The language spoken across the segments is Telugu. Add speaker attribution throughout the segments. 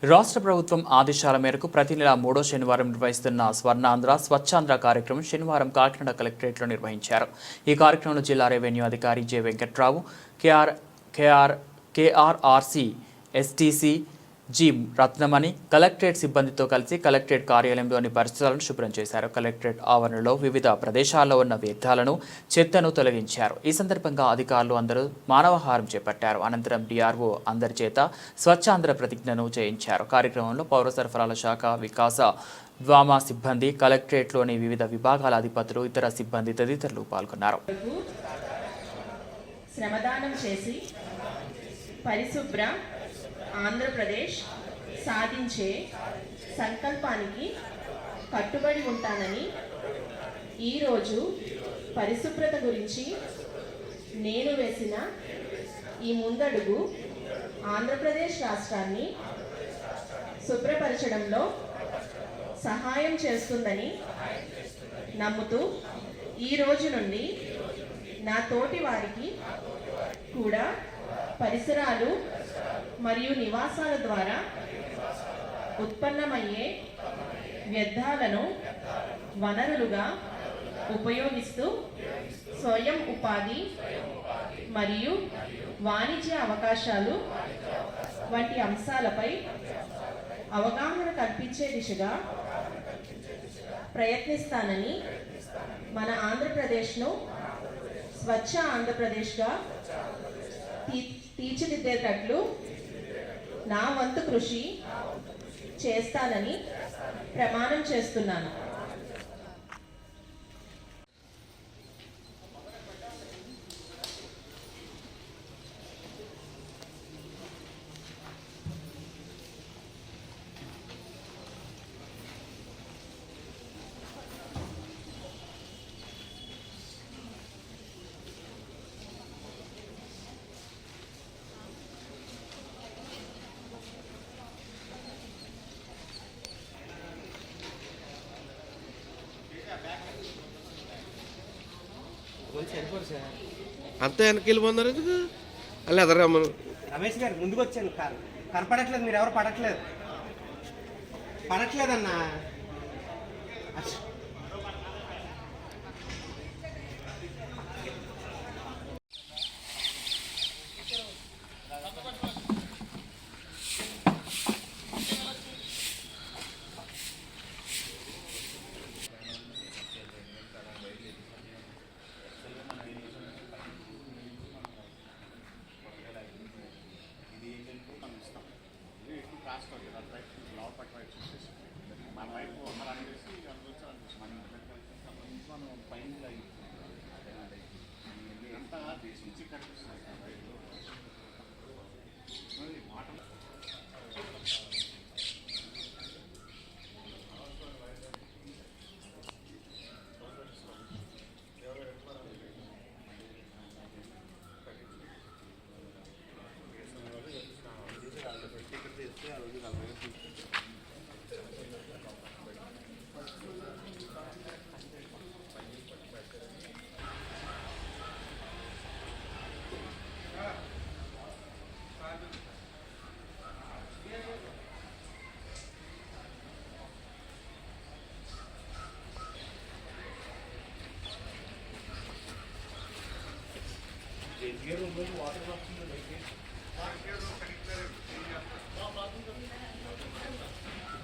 Speaker 1: రాష్ట్ర ప్రభుత్వం ఆదేశాల మేరకు ప్రతి నెల 3వ శనివారం నిర్వహిస్తున్న స్వర్ణాంధ్ర స్వచ్ఛాంధ్ర కార్యక్రమం శనివారం కాకినాడ కలెక్టరేట్లో నిర్వహించారు. ఈ కార్యక్రమంలో జిల్లా రెవెన్యూ అధికారి J Venkatrao, KRRC STC G Ratnamani collectorate సిబ్బందితో కలిసి కలెక్టరేట్ కార్యాలయంలోని పరిసరాలను శుభ్రం చేశారు. కలెక్టరేట్ ఆవరణలో వివిధ ప్రదేశాల్లో ఉన్న వ్యర్థాలను, చెత్తను తొలగించారు. ఈ సందర్భంగా అధికారులు అందరూ మానవహారం చేపట్టారు. అనంతరం డిఆర్ఓ అందరి చేత స్వచ్ఛాంధ్ర ప్రతిజ్ఞను చేయించారు. కార్యక్రమంలో పౌర సరఫరాల శాఖ, వికాస, డ్వామా సిబ్బంది, కలెక్టరేట్లోని వివిధ విభాగాల అధిపతులు, ఇతర సిబ్బంది తదితరులు పాల్గొన్నారు.
Speaker 2: శ్రమదానం చేసి పరిశుభ్ర ఆంధ్రప్రదేశ్ సాధించే సంకల్పానికి కట్టుబడి ఉంటానని ఈరోజు పరిశుభ్రత గురించి నేను వేసిన ఈ ముందడుగు ఆంధ్రప్రదేశ్ రాష్ట్రాన్ని శుభ్రపరచడంలో సహాయం చేస్తుందని నమ్ముతూ ఈ రోజు నుండి నా తోటి వారికి కూడా పరిసరాలు మరియు నివాసాల ద్వారా ఉత్పన్నమయ్యే వ్యర్థాలను వనరులుగా ఉపయోగిస్తూ స్వయం ఉపాధి మరియు వాణిజ్య అవకాశాలు వంటి అంశాలపై అవగాహన కల్పించే దిశగా ప్రయత్నిస్తానని, మన ఆంధ్రప్రదేశ్ను స్వచ్ఛ ఆంధ్రప్రదేశ్గా తీర్చిదిద్దేటట్లు నా వంతు కృషి చేస్తానని ప్రమాణం చేస్తున్నాను.
Speaker 3: అంతే వెనక్కి వెళ్ళిపోతున్నారు ఎందుకు అలా ఎదరమ్మను.
Speaker 4: రమేష్ గారు ముందుకు వచ్చాను, కనపడట్లేదు, మీరు ఎవరు పడట్లేదన్నా.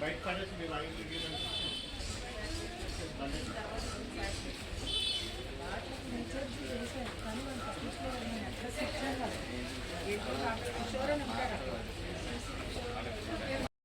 Speaker 5: బయట పడేసి మీరు
Speaker 6: కానీ మనం పట్టించుకోవాలి.